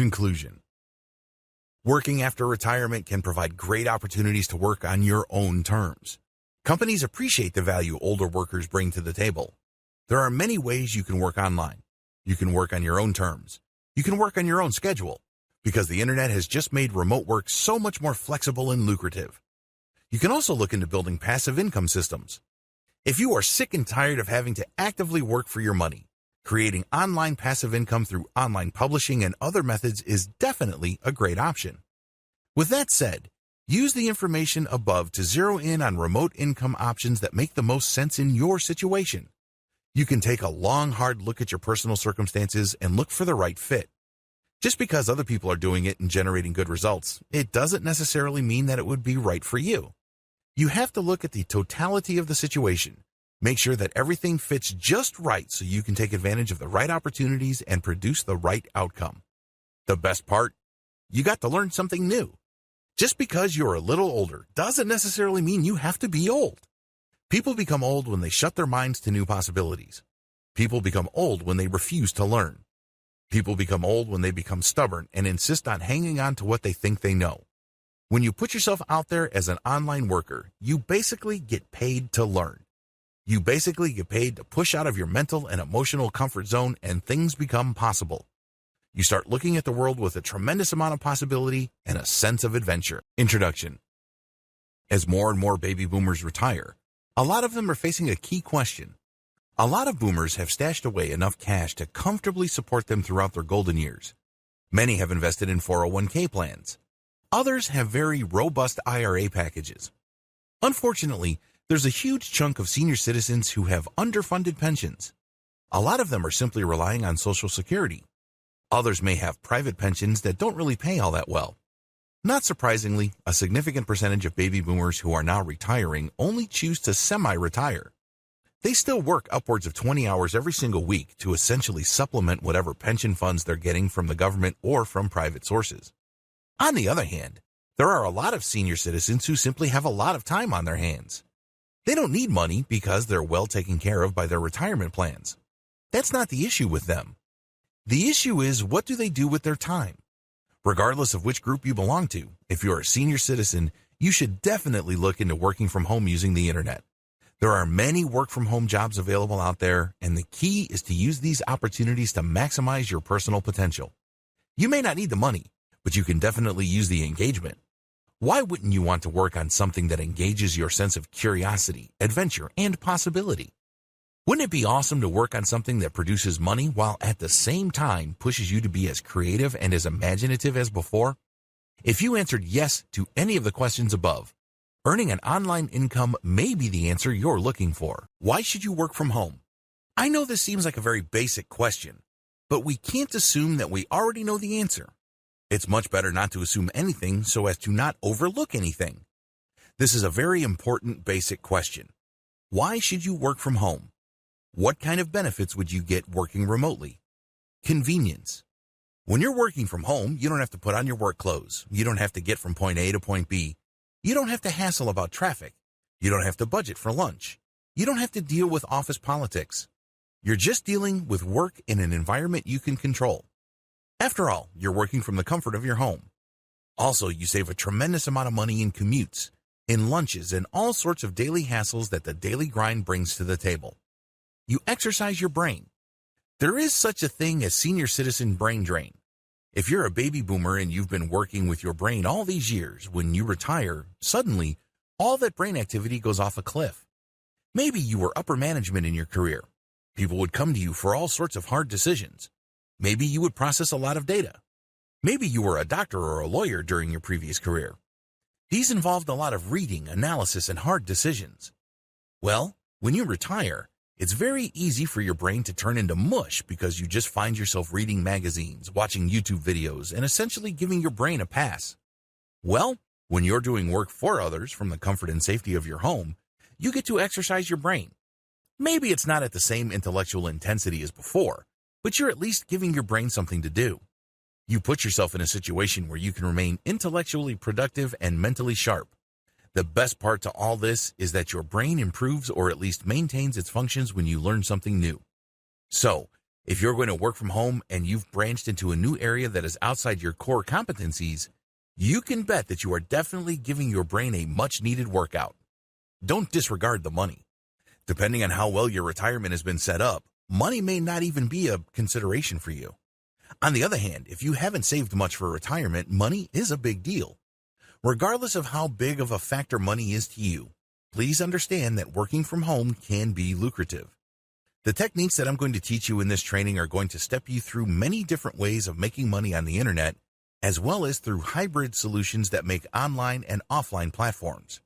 Conclusion. Working after retirement can provide great opportunities to work on your own terms. Companies appreciate the value older workers bring to the table. There are many ways you can work online. You can work on your own terms. You can work on your own schedule, because the internet has just made remote work so much more flexible and lucrative. You can also look into building passive income systems. If you are sick and tired of having to actively work for your money, creating online passive income through online publishing and other methods is definitely a great option. With that said, use the information above to zero in on remote income options that make the most sense in your situation. You can take a long, hard look at your personal circumstances and look for the right fit. Just because other people are doing it and generating good results, it doesn't necessarily mean that it would be right for you. You have to look at the totality of the situation. Make sure that everything fits just right so you can take advantage of the right opportunities and produce the right outcome. The best part? You got to learn something new. Just because you're a little older doesn't necessarily mean you have to be old. People become old when they shut their minds to new possibilities. People become old when they refuse to learn. People become old when they become stubborn and insist on hanging on to what they think they know. When you put yourself out there as an online worker, you basically get paid to learn. You basically get paid to push out of your mental and emotional comfort zone, and things become possible. You start looking at the world with a tremendous amount of possibility and a sense of adventure. Introduction. As more and more baby boomers retire, a lot of them are facing a key question. A lot of boomers have stashed away enough cash to comfortably support them throughout their golden years. Many have invested in 401k plans. Others have very robust IRA packages. Unfortunately, there's a huge chunk of senior citizens who have underfunded pensions. A lot of them are simply relying on Social Security. Others may have private pensions that don't really pay all that well. Not surprisingly, a significant percentage of baby boomers who are now retiring only choose to semi-retire. They still work upwards of 20 hours every single week to essentially supplement whatever pension funds they're getting from the government or from private sources. On the other hand, there are a lot of senior citizens who simply have a lot of time on their hands. They don't need money because they're well taken care of by their retirement plans. That's not the issue with them. The issue is, what do they do with their time? Regardless of which group you belong to, if you're a senior citizen, you should definitely look into working from home using the internet. There are many work-from-home jobs available out there, and the key is to use these opportunities to maximize your personal potential. You may not need the money, but you can definitely use the engagement. Why wouldn't you want to work on something that engages your sense of curiosity, adventure, and possibility? Wouldn't it be awesome to work on something that produces money while at the same time pushes you to be as creative and as imaginative as before? If you answered yes to any of the questions above, earning an online income may be the answer you're looking for. Why should you work from home? I know this seems like a very basic question, but we can't assume that we already know the answer. It's much better not to assume anything so as to not overlook anything. This is a very important basic question. Why should you work from home? What kind of benefits would you get working remotely? Convenience. When you're working from home, you don't have to put on your work clothes. You don't have to get from point A to point B. You don't have to hassle about traffic. You don't have to budget for lunch. You don't have to deal with office politics. You're just dealing with work in an environment you can control. After all, you're working from the comfort of your home. Also, you save a tremendous amount of money in commutes, in lunches, and all sorts of daily hassles that the daily grind brings to the table. You exercise your brain. There is such a thing as senior citizen brain drain. If you're a baby boomer and you've been working with your brain all these years, when you retire, suddenly, all that brain activity goes off a cliff. Maybe you were upper management in your career. People would come to you for all sorts of hard decisions. Maybe you would process a lot of data. Maybe you were a doctor or a lawyer during your previous career. These involved a lot of reading, analysis, and hard decisions. Well, when you retire, it's very easy for your brain to turn into mush because you just find yourself reading magazines, watching YouTube videos, and essentially giving your brain a pass. Well, when you're doing work for others from the comfort and safety of your home, you get to exercise your brain. Maybe it's not at the same intellectual intensity as before, but you're at least giving your brain something to do. You put yourself in a situation where you can remain intellectually productive and mentally sharp. The best part to all this is that your brain improves or at least maintains its functions when you learn something new. So, If you're going to work from home and you've branched into a new area that is outside your core competencies, you can bet that you are definitely giving your brain a much-needed workout. Don't disregard the money. Depending on how well your retirement has been set up, money may not even be a consideration for you. On the other hand, if you haven't saved much for retirement, money is a big deal. Regardless of how big of a factor money is to you, please understand that working from home can be lucrative. The techniques that I'm going to teach you in this training are going to step you through many different ways of making money on the internet, as well as through hybrid solutions that make online and offline platforms.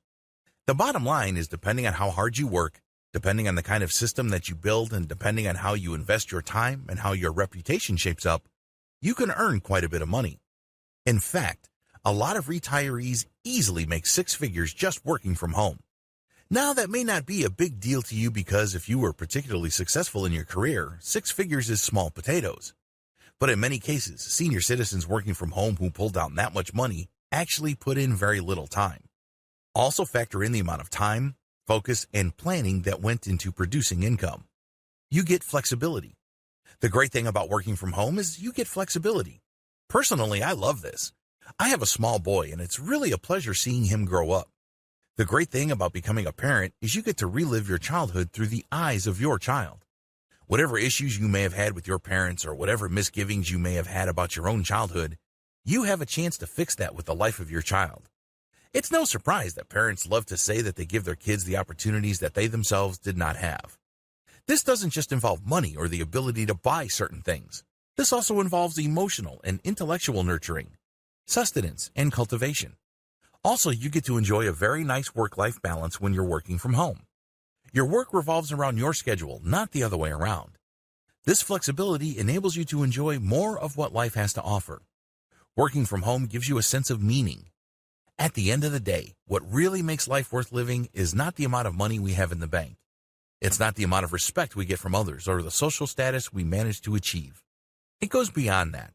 The bottom line is, depending on how hard you work, depending on the kind of system that you build, and depending on how you invest your time and how your reputation shapes up, you can earn quite a bit of money. In fact, a lot of retirees easily make six figures just working from home. Now, that may not be a big deal to you because if you were particularly successful in your career, six figures is small potatoes. But in many cases, senior citizens working from home who pulled out that much money actually put in very little time. Also factor in the amount of time, focus, and planning that went into producing income. You get flexibility. The great thing about working from home is you get flexibility. Personally, I love this. I have a small boy, and it's really a pleasure seeing him grow up. The great thing about becoming a parent is you get to relive your childhood through the eyes of your child. Whatever issues you may have had with your parents or whatever misgivings you may have had about your own childhood, you have a chance to fix that with the life of your child. It's no surprise that parents love to say that they give their kids the opportunities that they themselves did not have. This doesn't just involve money or the ability to buy certain things. This also involves emotional and intellectual nurturing, sustenance, and cultivation. Also, you get to enjoy a very nice work-life balance when you're working from home. Your work revolves around your schedule, not the other way around. This flexibility enables you to enjoy more of what life has to offer. Working from home gives you a sense of meaning. At the end of the day, what really makes life worth living is not the amount of money we have in the bank. It's not the amount of respect we get from others or the social status we manage to achieve. It goes beyond that.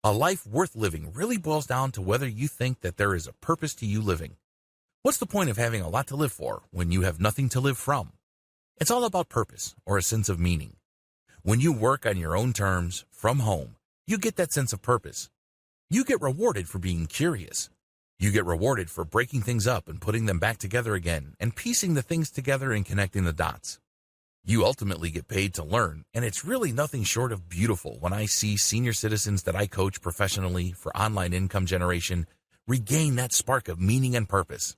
A life worth living really boils down to whether you think that there is a purpose to you living. What's the point of having a lot to live for when you have nothing to live from? It's all about purpose or a sense of meaning. When you work on your own terms, from home, you get that sense of purpose. You get rewarded for being curious. You get rewarded for breaking things up and putting them back together again and piecing the things together and connecting the dots. You ultimately get paid to learn, and it's really nothing short of beautiful when I see senior citizens that I coach professionally for online income generation regain that spark of meaning and purpose.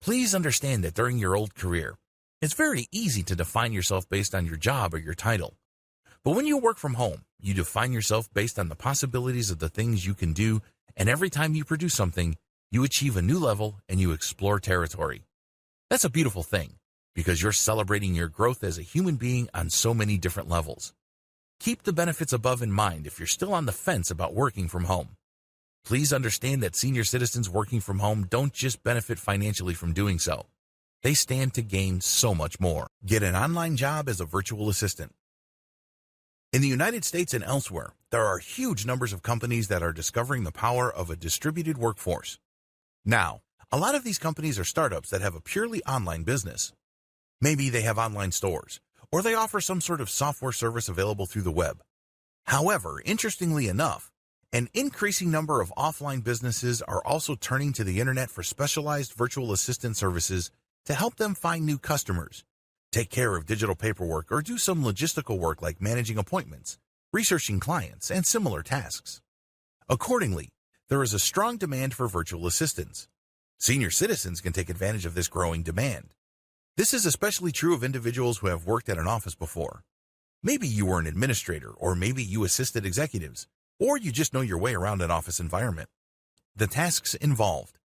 Please understand that during your old career, it's very easy to define yourself based on your job or your title. But when you work from home, you define yourself based on the possibilities of the things you can do, and every time you produce something, you achieve a new level and you explore territory. That's a beautiful thing, because you're celebrating your growth as a human being on so many different levels. Keep the benefits above in mind if you're still on the fence about working from home. Please understand that senior citizens working from home don't just benefit financially from doing so. They stand to gain so much more. Get an online job as a virtual assistant. In the United States and elsewhere, there are huge numbers of companies that are discovering the power of a distributed workforce. Now, a lot of these companies are startups that have a purely online business. Maybe they have online stores, or they offer some sort of software service available through the web. However, interestingly enough, an increasing number of offline businesses are also turning to the internet for specialized virtual assistant services to help them find new customers, take care of digital paperwork, or do some logistical work like managing appointments, researching clients, and similar tasks. Accordingly, there is a strong demand for virtual assistants. Senior citizens can take advantage of this growing demand. This is especially true of individuals who have worked at an office before. Maybe you were an administrator, or maybe you assisted executives, or you just know your way around an office environment. The tasks involved.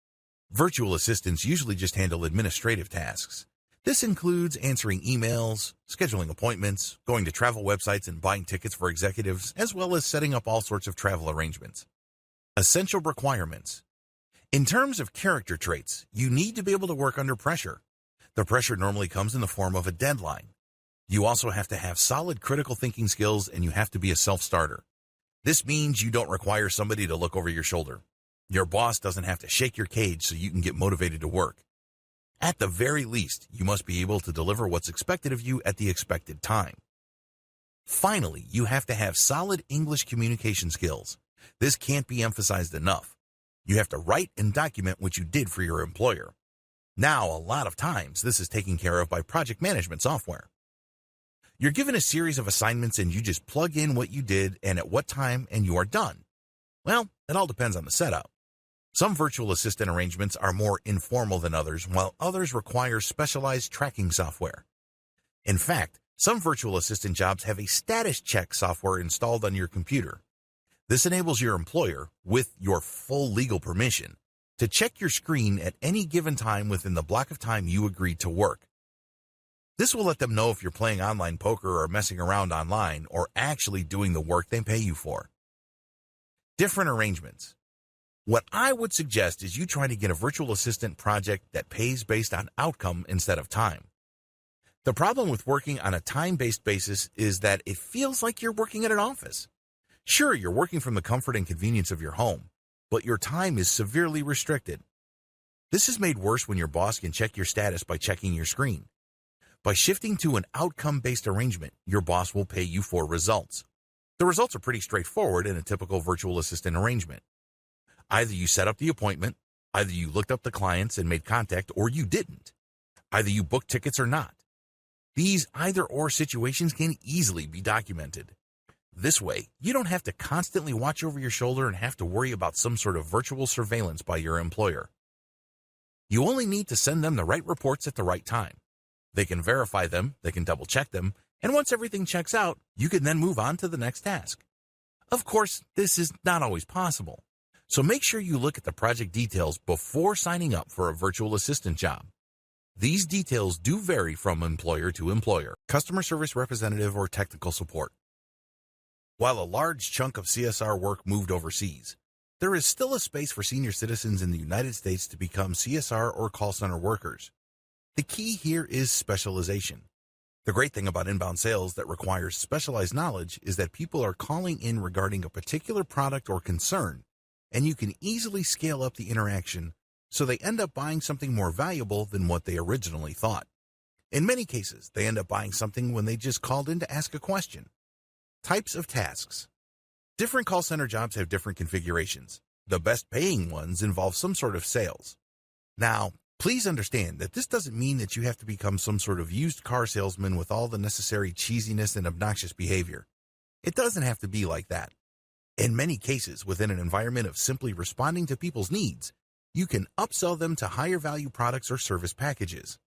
Virtual assistants usually just handle administrative tasks. This includes answering emails, scheduling appointments, going to travel websites and buying tickets for executives, as well as setting up all sorts of travel arrangements. Essential requirements. In terms of character traits, you need to be able to work under pressure. The pressure normally comes in the form of a deadline. You also have to have solid critical thinking skills, and you have to be a self-starter. This means you don't require somebody to look over your shoulder. Your boss doesn't have to shake your cage so you can get motivated to work. At the very least, you must be able to deliver what's expected of you at the expected time. Finally, you have to have solid English communication skills. This can't be emphasized enough. You have to write and document what you did for your employer. Now, a lot of times, this is taken care of by project management software. You're given a series of assignments and you just plug in what you did and at what time and you are done. Well, it all depends on the setup. Some virtual assistant arrangements are more informal than others, while others require specialized tracking software. In fact, some virtual assistant jobs have a status check software installed on your computer. This enables your employer, with your full legal permission, to check your screen at any given time within the block of time you agreed to work. This will let them know if you're playing online poker or messing around online or actually doing the work they pay you for. Different arrangements. What I would suggest is you try to get a virtual assistant project that pays based on outcome instead of time. The problem with working on a time-based basis is that it feels like you're working at an office. Sure, you're working from the comfort and convenience of your home, but your time is severely restricted. This is made worse when your boss can check your status by checking your screen. By shifting to an outcome-based arrangement, your boss will pay you for results. The results are pretty straightforward in a typical virtual assistant arrangement. Either you set up the appointment, either you looked up the clients and made contact, or you didn't. Either you booked tickets or not. These either-or situations can easily be documented. This way, you don't have to constantly watch over your shoulder and have to worry about some sort of virtual surveillance by your employer. You only need to send them the right reports at the right time. They can verify them, they can double-check them, and once everything checks out, you can then move on to the next task. Of course, this is not always possible. So make sure you look at the project details before signing up for a virtual assistant job. These details do vary from employer to employer. Customer service representative or technical support. While a large chunk of CSR work moved overseas, there is still a space for senior citizens in the United States to become CSR or call center workers. The key here is specialization. The great thing about inbound sales that requires specialized knowledge is that people are calling in regarding a particular product or concern, and you can easily scale up the interaction so they end up buying something more valuable than what they originally thought. In many cases, they end up buying something when they just called in to ask a question. Types of tasks. Different call center jobs have different configurations. The best paying ones involve some sort of sales. Now, please understand that this doesn't mean that you have to become some sort of used car salesman with all the necessary cheesiness and obnoxious behavior. It doesn't have to be like that. In many cases, within an environment of simply responding to people's needs, you can upsell them to higher value products or service packages.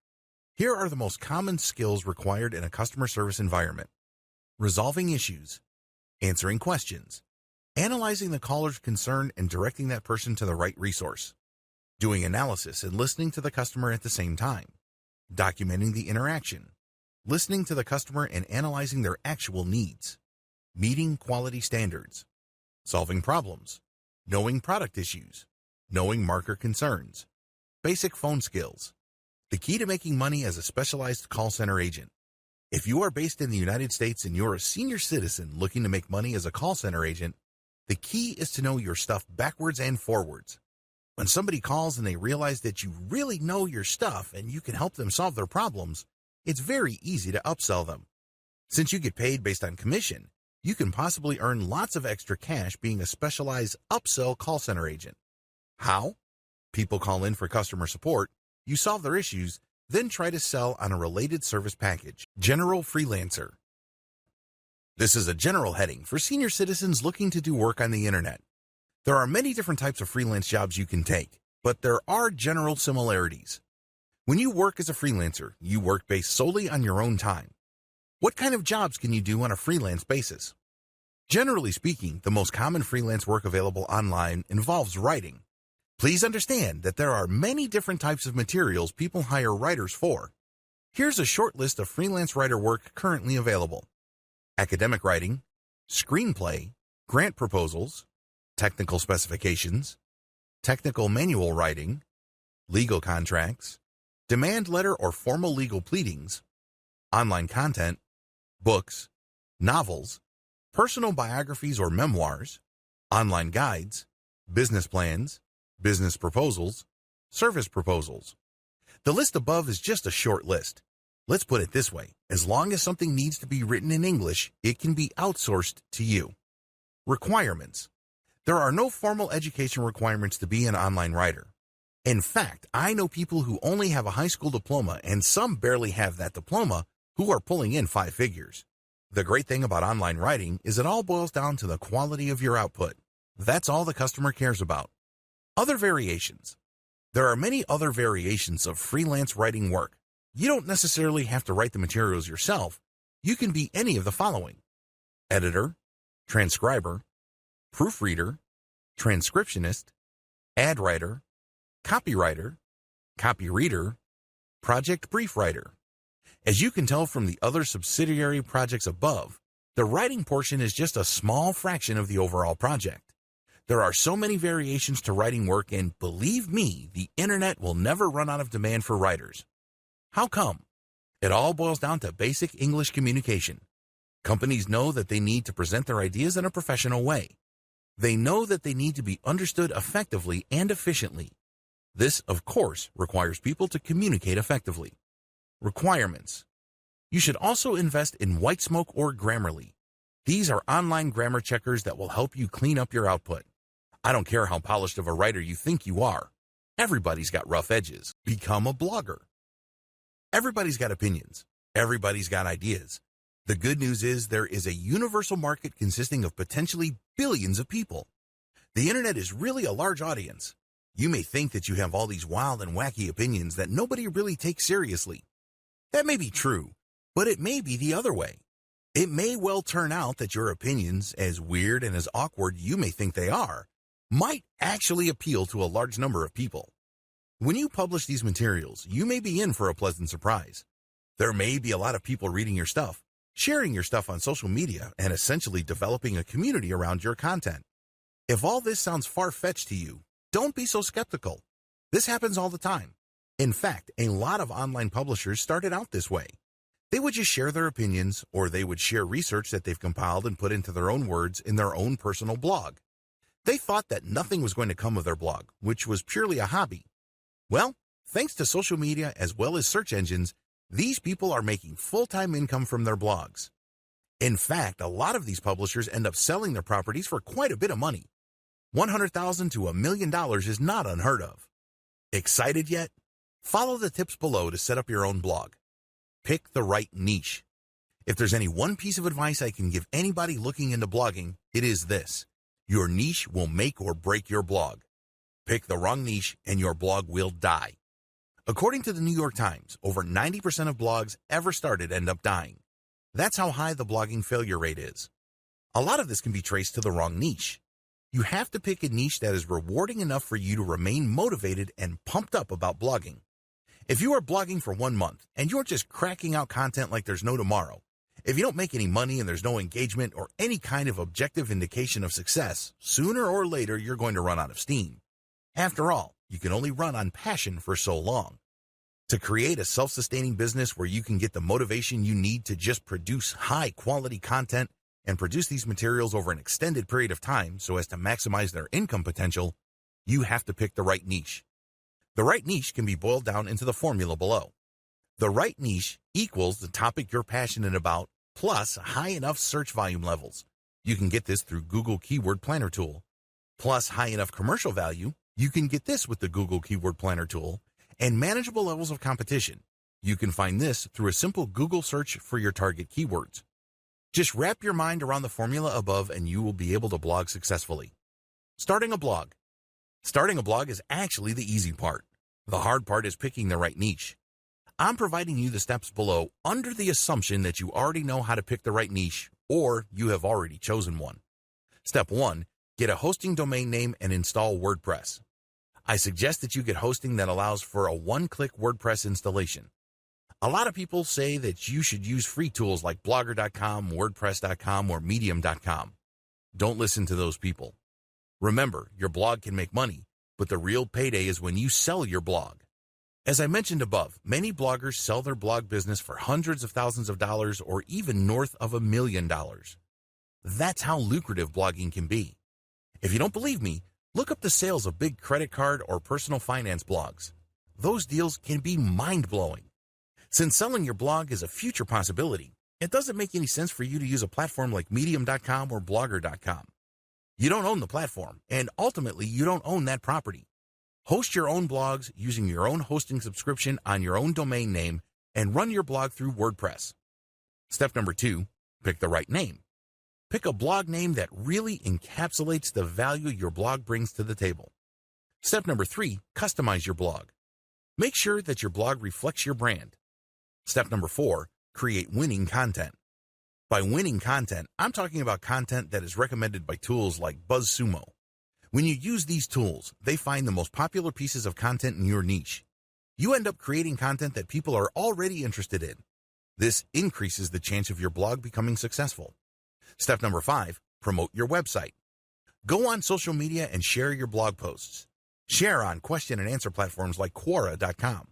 Here are the most common skills required in a customer service environment: resolving issues, answering questions, analyzing the caller's concern and directing that person to the right resource, doing analysis and listening to the customer at the same time, documenting the interaction, listening to the customer and analyzing their actual needs, meeting quality standards, solving problems, knowing product issues, knowing marker concerns, basic phone skills. The key to making money as a specialized call center agent. If you are based in the United States and you're a senior citizen looking to make money as a call center agent, the key is to know your stuff backwards and forwards. When somebody calls and they realize that you really know your stuff and you can help them solve their problems, it's very easy to upsell them. Since you get paid based on commission, you can possibly earn lots of extra cash being a specialized upsell call center agent. How? People call in for customer support, you solve their issues, then try to sell on a related service package. General freelancer. This is a general heading for senior citizens looking to do work on the internet. There are many different types of freelance jobs you can take, but there are general similarities. When you work as a freelancer, you work based solely on your own time. What kind of jobs can you do on a freelance basis? Generally speaking, the most common freelance work available online involves writing. Please understand that there are many different types of materials people hire writers for. Here's a short list of freelance writer work currently available: academic writing, screenplay, grant proposals, technical specifications, technical manual writing, legal contracts, demand letter or formal legal pleadings, online content, books, novels, personal biographies or memoirs, online guides, business plans, business proposals, service proposals. The list above is just a short list. Let's put it this way. As long as something needs to be written in English, it can be outsourced to you. Requirements. There are no formal education requirements to be an online writer. In fact, I know people who only have a high school diploma and some barely have that diploma who are pulling in 5 figures. The great thing about online writing is it all boils down to the quality of your output. That's all the customer cares about. Other variations. There are many other variations of freelance writing work. You don't necessarily have to write the materials yourself. You can be any of the following: editor, transcriber, proofreader, transcriptionist, ad writer, copywriter, copy reader, project brief writer. As you can tell from the other subsidiary projects above, the writing portion is just a small fraction of the overall project. There are so many variations to writing work, and believe me, the internet will never run out of demand for writers. How come? It all boils down to basic English communication. Companies know that they need to present their ideas in a professional way. They know that they need to be understood effectively and efficiently. This, of course, requires people to communicate effectively. Requirements. You should also invest in Whitesmoke or Grammarly. These are online grammar checkers that will help you clean up your output. I don't care how polished of a writer you think you are. Everybody's got rough edges. Become a blogger. Everybody's got opinions. Everybody's got ideas. The good news is there is a universal market consisting of potentially billions of people. The internet is really a large audience. You may think that you have all these wild and wacky opinions that nobody really takes seriously. That may be true, but it may be the other way. It may well turn out that your opinions, as weird and as awkward you may think they are, might actually appeal to a large number of people. When you publish these materials, you may be in for a pleasant surprise. There may be a lot of people reading your stuff, sharing your stuff on social media, and essentially developing a community around your content. If all this sounds far-fetched to you, don't be so skeptical. This happens all the time. In fact, a lot of online publishers started out this way. They would just share their opinions, or they would share research that they've compiled and put into their own words in their own personal blog. They thought that nothing was going to come of their blog, which was purely a hobby. Well, thanks to social media as well as search engines, these people are making full-time income from their blogs. In fact, a lot of these publishers end up selling their properties for quite a bit of money. $100,000 to $1 million is not unheard of. Excited yet? Follow the tips below to set up your own blog. Pick the right niche. If there's any one piece of advice I can give anybody looking into blogging, it is this: your niche will make or break your blog. Pick the wrong niche and your blog will die. According to the New York Times, over 90% of blogs ever started end up dying. That's how high the blogging failure rate is. A lot of this can be traced to the wrong niche. You have to pick a niche that is rewarding enough for you to remain motivated and pumped up about blogging. If you are blogging for 1 month and you're just cracking out content like there's no tomorrow, if you don't make any money and there's no engagement or any kind of objective indication of success, sooner or later you're going to run out of steam. After all, you can only run on passion for so long. To create a self-sustaining business where you can get the motivation you need to just produce high-quality content and produce these materials over an extended period of time so as to maximize their income potential, you have to pick the right niche. The right niche can be boiled down into the formula below. The right niche equals the topic you're passionate about plus high enough search volume levels. You can get this through Google Keyword Planner tool. Plus high enough commercial value. You can get this with the Google Keyword Planner tool. And manageable levels of competition. You can find this through a simple Google search for your target keywords. Just wrap your mind around the formula above and you will be able to blog successfully. Starting a blog. Starting a blog is actually the easy part. The hard part is picking the right niche. I'm providing you the steps below under the assumption that you already know how to pick the right niche or you have already chosen one. Step 1. Get a hosting domain name and install WordPress. I suggest that you get hosting that allows for a one-click WordPress installation. A lot of people say that you should use free tools like Blogger.com, WordPress.com, or Medium.com. Don't listen to those people. Remember, your blog can make money, but the real payday is when you sell your blog. As I mentioned above, many bloggers sell their blog business for hundreds of thousands of dollars or even north of $1 million. That's how lucrative blogging can be. If you don't believe me, look up the sales of big credit card or personal finance blogs. Those deals can be mind-blowing. Since selling your blog is a future possibility, it doesn't make any sense for you to use a platform like Medium.com or Blogger.com. You don't own the platform, and ultimately you don't own that property. Host your own blogs using your own hosting subscription on your own domain name and run your blog through WordPress. Step number 2, pick the right name. Pick a blog name that really encapsulates the value your blog brings to the table. Step number 3, customize your blog. Make sure that your blog reflects your brand. Step number 4, create winning content. By winning content, I'm talking about content that is recommended by tools like BuzzSumo. When you use these tools, they find the most popular pieces of content in your niche. You end up creating content that people are already interested in. This increases the chance of your blog becoming successful. Step number 5, promote your website. Go on social media and share your blog posts. Share on question and answer platforms like Quora.com.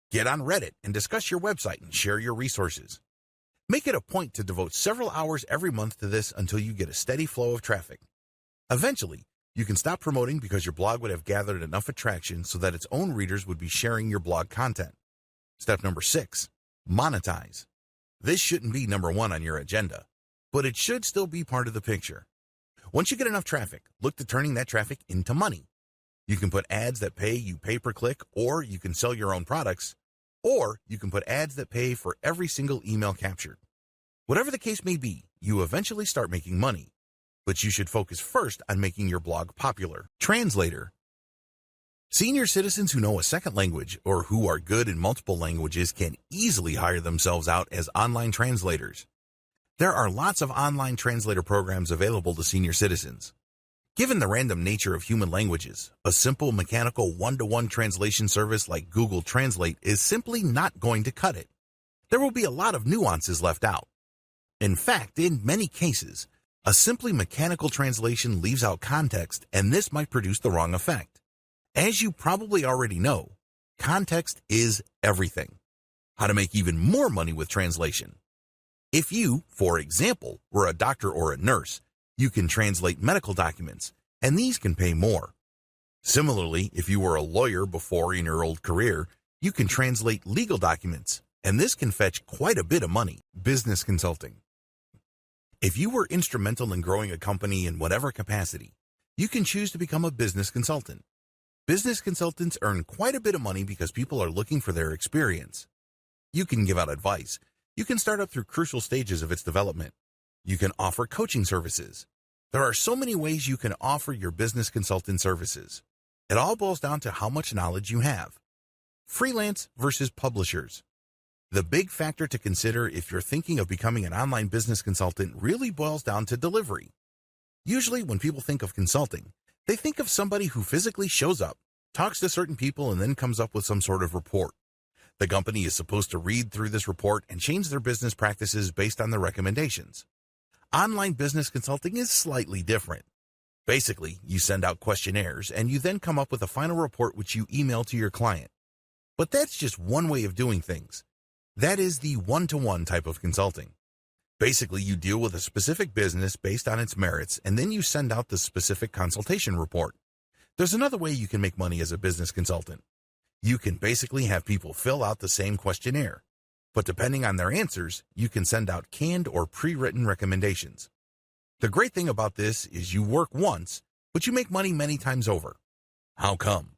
Get on Reddit and discuss your website and share your resources. Make it a point to devote several hours every month to this until you get a steady flow of traffic. Eventually, you can stop promoting because your blog would have gathered enough attraction so that its own readers would be sharing your blog content. Step number 6, monetize. This shouldn't be number 1 on your agenda, but it should still be part of the picture. Once you get enough traffic, look to turning that traffic into money. You can put ads that pay you pay per click, or you can sell your own products, or you can put ads that pay for every single email captured. Whatever the case may be, you eventually start making money, but you should focus first on making your blog popular. Translator. Senior citizens who know a second language or who are good in multiple languages can easily hire themselves out as online translators. There are lots of online translator programs available to senior citizens. Given the random nature of human languages, a simple mechanical one-to-one translation service like Google Translate is simply not going to cut it. There will be a lot of nuances left out. In fact, in many cases, a simply mechanical translation leaves out context, and this might produce the wrong effect. As you probably already know, context is everything. How to make even more money with translation. If you, for example, were a doctor or a nurse, you can translate medical documents, and these can pay more. Similarly, if you were a lawyer before in your old career, you can translate legal documents, and this can fetch quite a bit of money. Business consulting. If you were instrumental in growing a company in whatever capacity, you can choose to become a business consultant. Business consultants earn quite a bit of money because people are looking for their experience. You can give out advice. You can start up through crucial stages of its development. You can offer coaching services. There are so many ways you can offer your business consultant services. It all boils down to how much knowledge you have. Freelance versus publishers. The big factor to consider if you're thinking of becoming an online business consultant really boils down to delivery. Usually when people think of consulting, they think of somebody who physically shows up, talks to certain people, and then comes up with some sort of report. The company is supposed to read through this report and change their business practices based on the recommendations. Online business consulting is slightly different. Basically, you send out questionnaires and you then come up with a final report which you email to your client. But that's just one way of doing things. That is the one-to-one type of consulting. Basically, you deal with a specific business based on its merits, and then you send out the specific consultation report. There's another way you can make money as a business consultant. You can basically have people fill out the same questionnaire, but depending on their answers, you can send out canned or pre-written recommendations. The great thing about this is you work once, but you make money many times over. How come?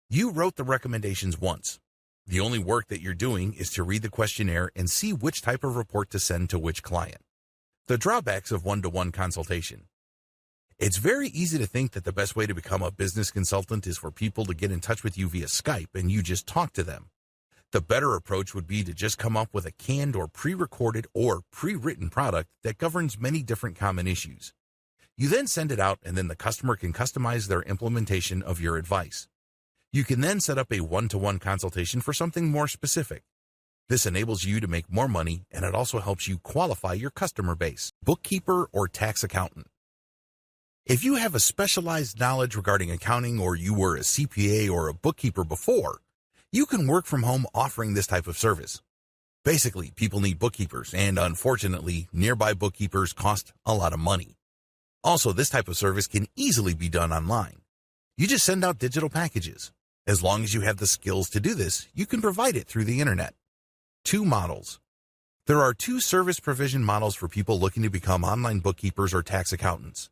You wrote the recommendations once. The only work that you're doing is to read the questionnaire and see which type of report to send to which client. The drawbacks of one-to-one consultation. It's very easy to think that the best way to become a business consultant is for people to get in touch with you via Skype and you just talk to them. The better approach would be to just come up with a canned or pre-recorded or pre-written product that governs many different common issues. You then send it out, and then the customer can customize their implementation of your advice. You can then set up a one-to-one consultation for something more specific. This enables you to make more money, and it also helps you qualify your customer base. Bookkeeper or tax accountant. If you have a specialized knowledge regarding accounting, or you were a CPA or a bookkeeper before, you can work from home offering this type of service. Basically, people need bookkeepers, and unfortunately, nearby bookkeepers cost a lot of money. Also, this type of service can easily be done online. You just send out digital packages. As long as you have the skills to do this, you can provide it through the internet. Two models. There are two service provision models for people looking to become online bookkeepers or tax accountants.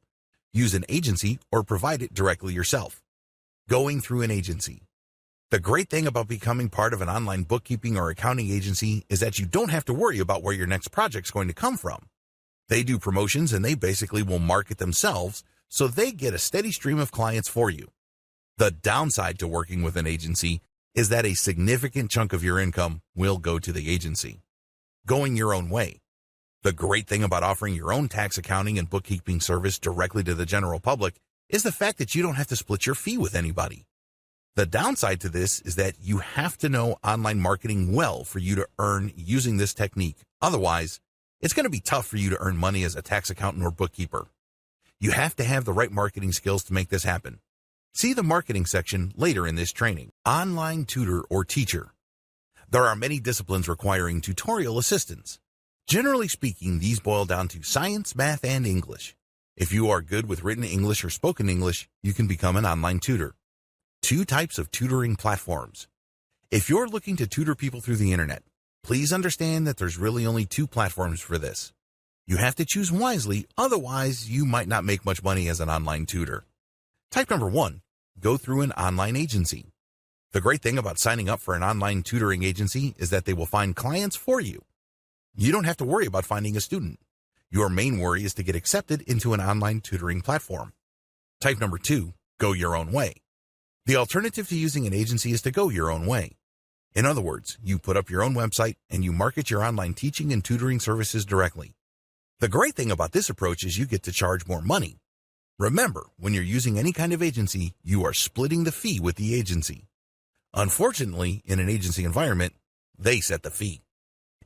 Use an agency or provide it directly yourself. Going through an agency. The great thing about becoming part of an online bookkeeping or accounting agency is that you don't have to worry about where your next project's going to come from. They do promotions and they basically will market themselves, so they get a steady stream of clients for you. The downside to working with an agency is that a significant chunk of your income will go to the agency. Going your own way. The great thing about offering your own tax accounting and bookkeeping service directly to the general public is the fact that you don't have to split your fee with anybody. The downside to this is that you have to know online marketing well for you to earn using this technique. Otherwise, it's going to be tough for you to earn money as a tax accountant or bookkeeper. You have to have the right marketing skills to make this happen. See the marketing section later in this training. Online tutor or teacher. There are many disciplines requiring tutorial assistance. Generally speaking, these boil down to science, math, and English. If you are good with written English or spoken English, you can become an online tutor. Two types of tutoring platforms. If you're looking to tutor people through the internet, please understand that there's really only two platforms for this. You have to choose wisely, otherwise you might not make much money as an online tutor. Type number one, go through an online agency. The great thing about signing up for an online tutoring agency is that they will find clients for you. You don't have to worry about finding a student. Your main worry is to get accepted into an online tutoring platform. Type number two, go your own way. The alternative to using an agency is to go your own way. In other words, you put up your own website and you market your online teaching and tutoring services directly. The great thing about this approach is you get to charge more money. Remember, when you're using any kind of agency, you are splitting the fee with the agency. Unfortunately, in an agency environment, they set the fee.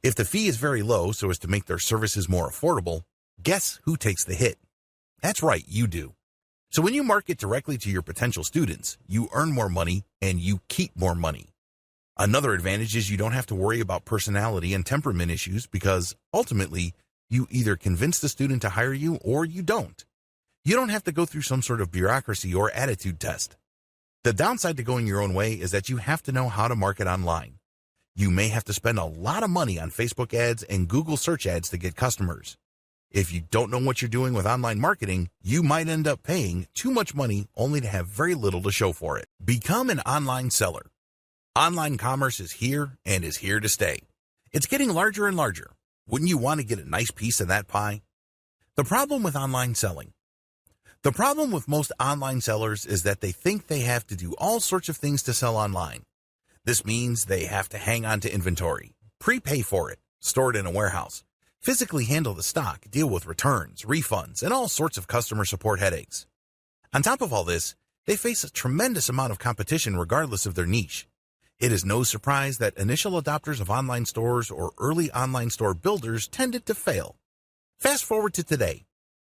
If the fee is very low so as to make their services more affordable, guess who takes the hit? That's right, you do. So when you market directly to your potential students, you earn more money and you keep more money. Another advantage is you don't have to worry about personality and temperament issues because ultimately, you either convince the student to hire you or you don't. You don't have to go through some sort of bureaucracy or attitude test. The downside to going your own way is that you have to know how to market online. You may have to spend a lot of money on Facebook ads and Google search ads to get customers. If you don't know what you're doing with online marketing, you might end up paying too much money only to have very little to show for it. Become an online seller. Online commerce is here and is here to stay. It's getting larger and larger. Wouldn't you want to get a nice piece of that pie? The problem with online selling. The problem with most online sellers is that they think they have to do all sorts of things to sell online. This means they have to hang on to inventory, prepay for it, store it in a warehouse, physically handle the stock, deal with returns, refunds, and all sorts of customer support headaches. On top of all this, they face a tremendous amount of competition regardless of their niche. It is no surprise that initial adopters of online stores or early online store builders tended to fail. Fast forward to today.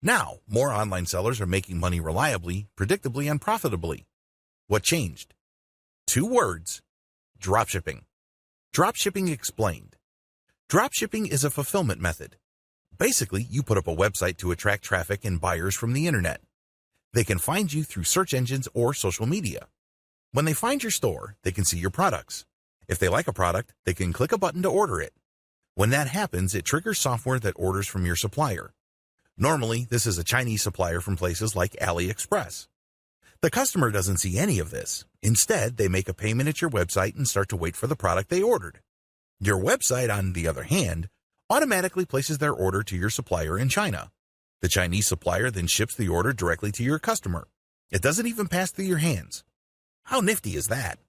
Now, more online sellers are making money reliably, predictably, and profitably. What changed? 2 words: dropshipping. Dropshipping explained. Dropshipping is a fulfillment method. Basically, you put up a website to attract traffic and buyers from the internet. They can find you through search engines or social media. When they find your store, they can see your products. If they like a product, they can click a button to order it. When that happens, it triggers software that orders from your supplier. Normally, this is a Chinese supplier from places like AliExpress. The customer doesn't see any of this. Instead, they make a payment at your website and start to wait for the product they ordered. Your website, on the other hand, automatically places their order to your supplier in China. The Chinese supplier then ships the order directly to your customer. It doesn't even pass through your hands. How nifty is that?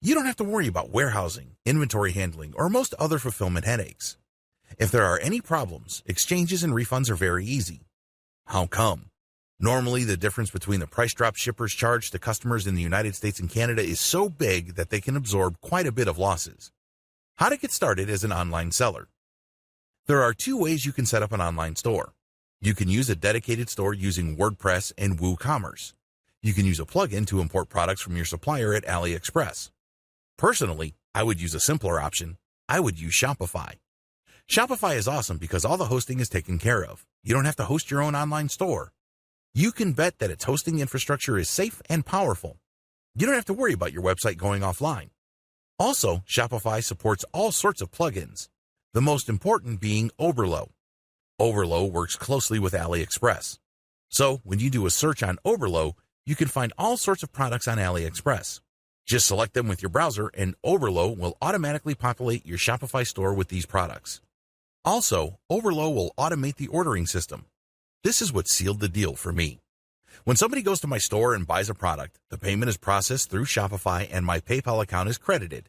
You don't have to worry about warehousing, inventory handling, or most other fulfillment headaches. If there are any problems, exchanges and refunds are very easy. How come? Normally, the difference between the price drop shippers charge to customers in the United States and Canada is so big that they can absorb quite a bit of losses. How to get started as an online seller. There are 2 ways you can set up an online store. You can use a dedicated store using WordPress and WooCommerce. You can use a plugin to import products from your supplier at AliExpress. Personally, I would use a simpler option. I would use Shopify. Shopify is awesome because all the hosting is taken care of. You don't have to host your own online store. You can bet that its hosting infrastructure is safe and powerful. You don't have to worry about your website going offline. Also, Shopify supports all sorts of plugins, the most important being Oberlo. Oberlo works closely with AliExpress. So, when you do a search on Oberlo, you can find all sorts of products on AliExpress. Just select them with your browser and Oberlo will automatically populate your Shopify store with these products. Also, Oberlo will automate the ordering system. This is what sealed the deal for me. When somebody goes to my store and buys a product, the payment is processed through Shopify and my PayPal account is credited.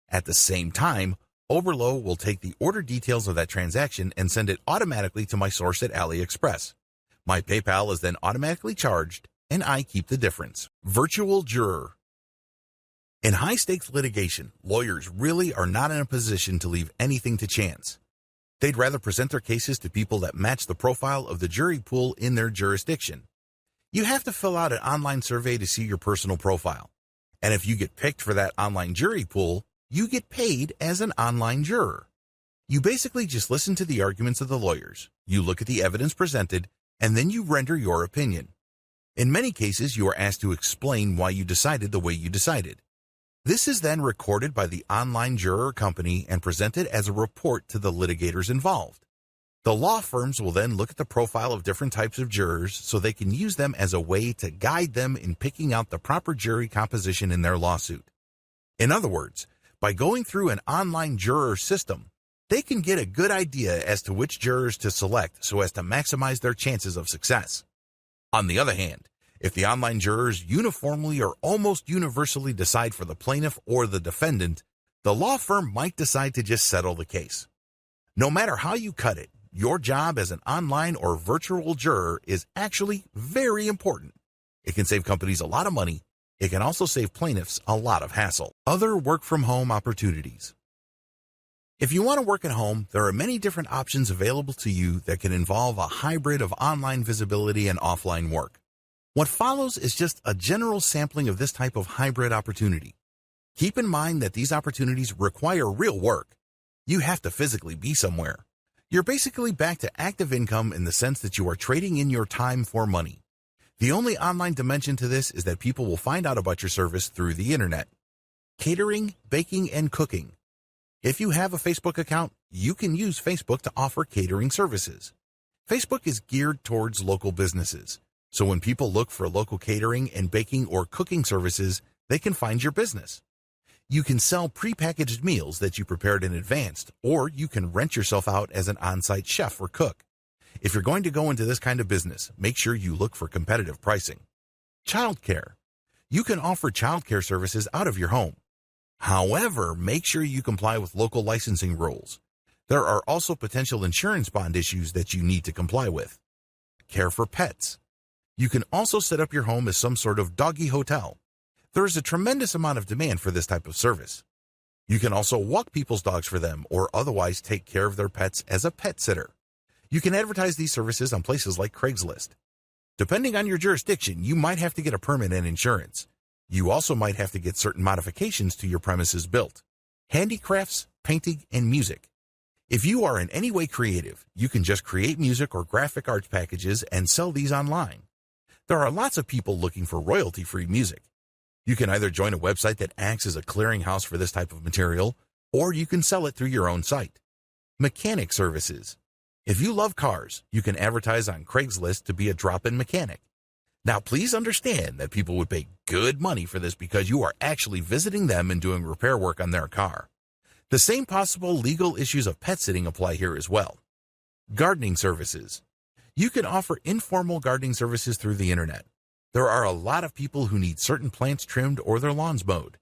At the same time, Oberlo will take the order details of that transaction and send it automatically to my source at AliExpress. My PayPal is then automatically charged, and I keep the difference. Virtual juror. In high-stakes litigation, lawyers really are not in a position to leave anything to chance. They'd rather present their cases to people that match the profile of the jury pool in their jurisdiction. You have to fill out an online survey to see your personal profile. And if you get picked for that online jury pool, you get paid as an online juror. You basically just listen to the arguments of the lawyers, you look at the evidence presented, and then you render your opinion. In many cases, you are asked to explain why you decided the way you decided. This is then recorded by the online juror company and presented as a report to the litigators involved. The law firms will then look at the profile of different types of jurors so they can use them as a way to guide them in picking out the proper jury composition in their lawsuit. In other words, by going through an online juror system, they can get a good idea as to which jurors to select so as to maximize their chances of success. On the other hand, if the online jurors uniformly or almost universally decide for the plaintiff or the defendant, the law firm might decide to just settle the case. No matter how you cut it, your job as an online or virtual juror is actually very important. It can save companies a lot of money. It can also save plaintiffs a lot of hassle. Other work-from-home opportunities. If you want to work at home, there are many different options available to you that can involve a hybrid of online visibility and offline work. What follows is just a general sampling of this type of hybrid opportunity. Keep in mind that these opportunities require real work. You have to physically be somewhere. You're basically back to active income in the sense that you are trading in your time for money. The only online dimension to this is that people will find out about your service through the internet. Catering, baking, and cooking. If you have a Facebook account, you can use Facebook to offer catering services. Facebook is geared towards local businesses. So when people look for local catering and baking or cooking services, they can find your business. You can sell prepackaged meals that you prepared in advance, or you can rent yourself out as an on-site chef or cook. If you're going to go into this kind of business, make sure you look for competitive pricing. Childcare. You can offer childcare services out of your home. However, make sure you comply with local licensing rules. There are also potential insurance bond issues that you need to comply with. Care for pets. You can also set up your home as some sort of doggy hotel. There is a tremendous amount of demand for this type of service. You can also walk people's dogs for them or otherwise take care of their pets as a pet sitter. You can advertise these services on places like Craigslist. Depending on your jurisdiction, you might have to get a permit and insurance. You also might have to get certain modifications to your premises built. Handicrafts, painting, and music. If you are in any way creative, you can just create music or graphic arts packages and sell these online. There are lots of people looking for royalty-free music. You can either join a website that acts as a clearinghouse for this type of material, or you can sell it through your own site. Mechanic services. If you love cars, you can advertise on Craigslist to be a drop-in mechanic. Now, please understand that people would pay good money for this because you are actually visiting them and doing repair work on their car. The same possible legal issues of pet sitting apply here as well. Gardening services. You can offer informal gardening services through the internet. There are a lot of people who need certain plants trimmed or their lawns mowed.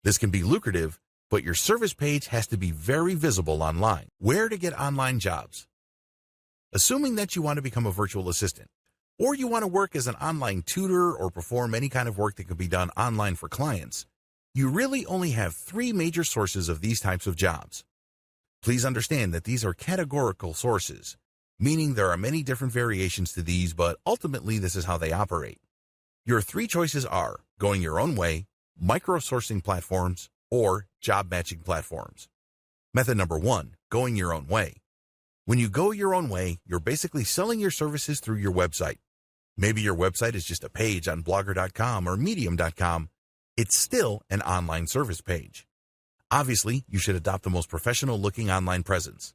This can be lucrative, but your service page has to be very visible online. Where to get online jobs? Assuming that you want to become a virtual assistant, or you want to work as an online tutor or perform any kind of work that can be done online for clients, you really only have 3 major sources of these types of jobs. Please understand that these are categorical sources, meaning there are many different variations to these, but ultimately this is how they operate. Your 3 choices are going your own way, micro-sourcing platforms, or job matching platforms. Method number 1, going your own way. When you go your own way, you're basically selling your services through your website. Maybe your website is just a page on blogger.com or medium.com. It's still an online service page. Obviously, you should adopt the most professional-looking online presence.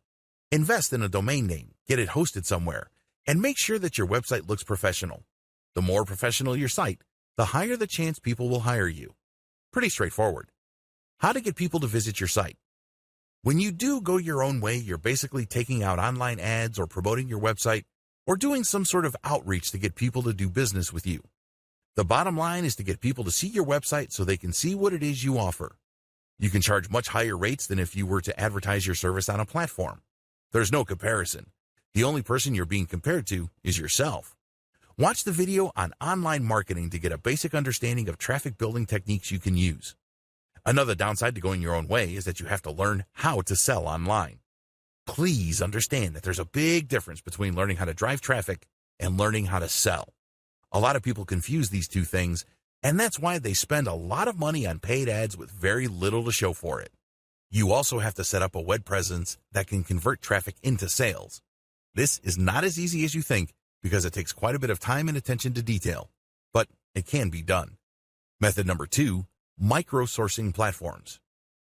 Invest in a domain name, get it hosted somewhere, and make sure that your website looks professional. The more professional your site, the higher the chance people will hire you. Pretty straightforward. How to get people to visit your site. When you do go your own way, you're basically taking out online ads or promoting your website or doing some sort of outreach to get people to do business with you. The bottom line is to get people to see your website so they can see what it is you offer. You can charge much higher rates than if you were to advertise your service on a platform. There's no comparison. The only person you're being compared to is yourself. Watch the video on online marketing to get a basic understanding of traffic building techniques you can use. Another downside to going your own way is that you have to learn how to sell online. Please understand that there's a big difference between learning how to drive traffic and learning how to sell. A lot of people confuse these two things, and that's why they spend a lot of money on paid ads with very little to show for it. You also have to set up a web presence that can convert traffic into sales. This is not as easy as you think because it takes quite a bit of time and attention to detail, but it can be done. Method number 2, micro-sourcing platforms.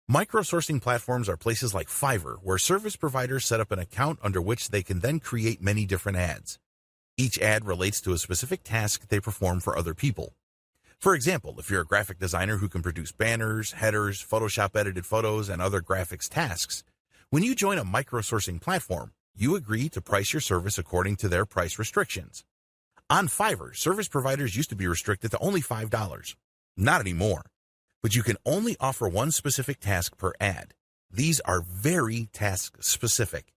Micro-sourcing platforms are places like Fiverr where service providers set up an account under which they can then create many different ads. Each ad relates to a specific task they perform for other people. For example, if you're a graphic designer who can produce banners, headers, Photoshop-edited photos, and other graphics tasks, when you join a micro-sourcing platform, you agree to price your service according to their price restrictions. On Fiverr, service providers used to be restricted to only $5. Not anymore. But you can only offer one specific task per ad. These are very task-specific.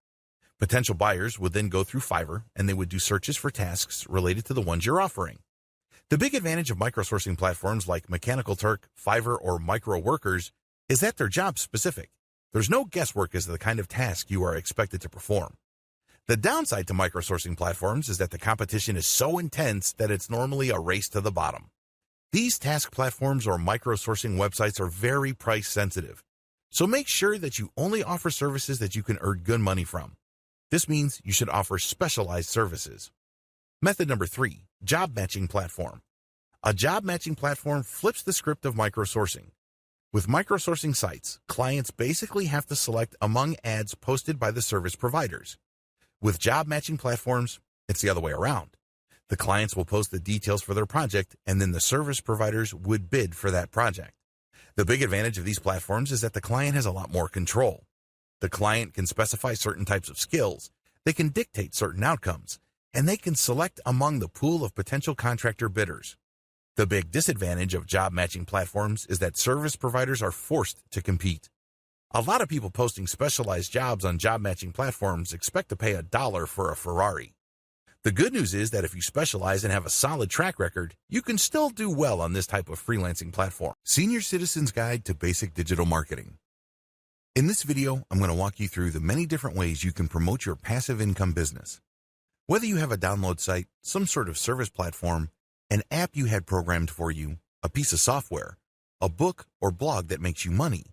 Potential buyers would then go through Fiverr, and they would do searches for tasks related to the ones you're offering. The big advantage of micro-sourcing platforms like Mechanical Turk, Fiverr, or Micro Workers is that they're job-specific. There's no guesswork as to the kind of task you are expected to perform. The downside to micro-sourcing platforms is that the competition is so intense that it's normally a race to the bottom. These task platforms or micro-sourcing websites are very price-sensitive, so make sure that you only offer services that you can earn good money from. This means you should offer specialized services. Method number 3, job matching platform. A job matching platform flips the script of micro-sourcing. With micro-sourcing sites, clients basically have to select among ads posted by the service providers. With job matching platforms, it's the other way around. The clients will post the details for their project, and then the service providers would bid for that project. The big advantage of these platforms is that the client has a lot more control. The client can specify certain types of skills, they can dictate certain outcomes, and they can select among the pool of potential contractor bidders. The big disadvantage of job matching platforms is that service providers are forced to compete. A lot of people posting specialized jobs on job matching platforms expect to pay $1 for a Ferrari. The good news is that if you specialize and have a solid track record, you can still do well on this type of freelancing platform. Senior Citizen's Guide to Basic Digital Marketing. In this video, I'm going to walk you through the many different ways you can promote your passive income business. Whether you have a download site, some sort of service platform, an app you had programmed for you, a piece of software, a book or blog that makes you money,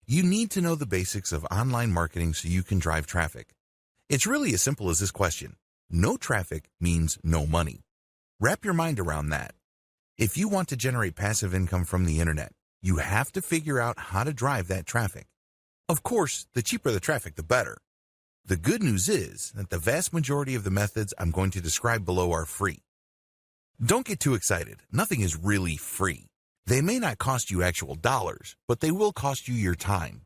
you need to know the basics of online marketing so you can drive traffic. It's really as simple as this question. No traffic means no money. Wrap your mind around that. If you want to generate passive income from the internet, you have to figure out how to drive that traffic. Of course, the cheaper the traffic, the better. The good news is that the vast majority of the methods I'm going to describe below are free. Don't get too excited. Nothing is really free. They may not cost you actual dollars, but they will cost you your time.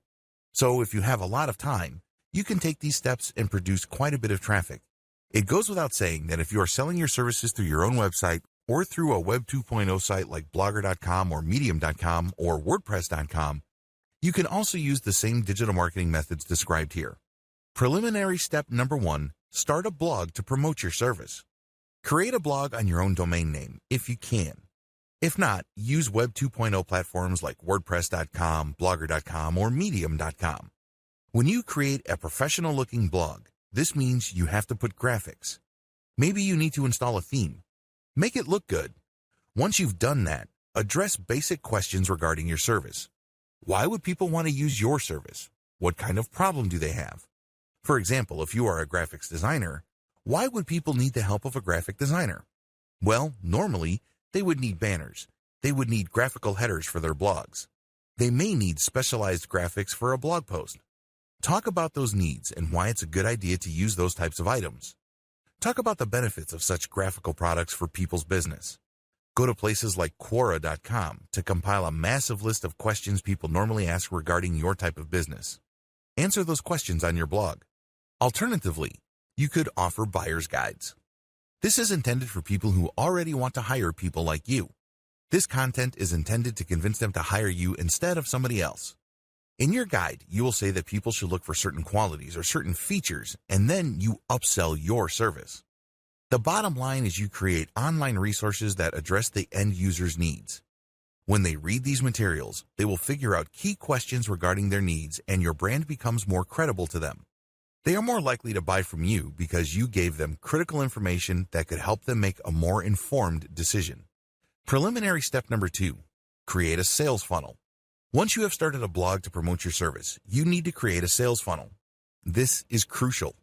So if you have a lot of time, you can take these steps and produce quite a bit of traffic. It goes without saying that if you are selling your services through your own website or through a Web 2.0 site like Blogger.com or Medium.com or WordPress.com, you can also use the same digital marketing methods described here. Preliminary step number 1, start a blog to promote your service. Create a blog on your own domain name if you can. If not, use Web 2.0 platforms like WordPress.com, Blogger.com, or Medium.com. When you create a professional-looking blog, this means you have to put graphics. Maybe you need to install a theme. Make it look good. Once you've done that, address basic questions regarding your service. Why would people want to use your service? What kind of problem do they have? For example, if you are a graphics designer, why would people need the help of a graphic designer? Well, normally, they would need banners. They would need graphical headers for their blogs. They may need specialized graphics for a blog post. Talk about those needs and why it's a good idea to use those types of items. Talk about the benefits of such graphical products for people's business. Go to places like Quora.com to compile a massive list of questions people normally ask regarding your type of business. Answer those questions on your blog. Alternatively, you could offer buyer's guides. This is intended for people who already want to hire people like you. This content is intended to convince them to hire you instead of somebody else. In your guide, you will say that people should look for certain qualities or certain features, and then you upsell your service. The bottom line is you create online resources that address the end user's needs. When they read these materials, they will figure out key questions regarding their needs, and your brand becomes more credible to them. They are more likely to buy from you because you gave them critical information that could help them make a more informed decision. Preliminary step number 2, create a sales funnel. Once you have started a blog to promote your service, you need to create a sales funnel. This is crucial.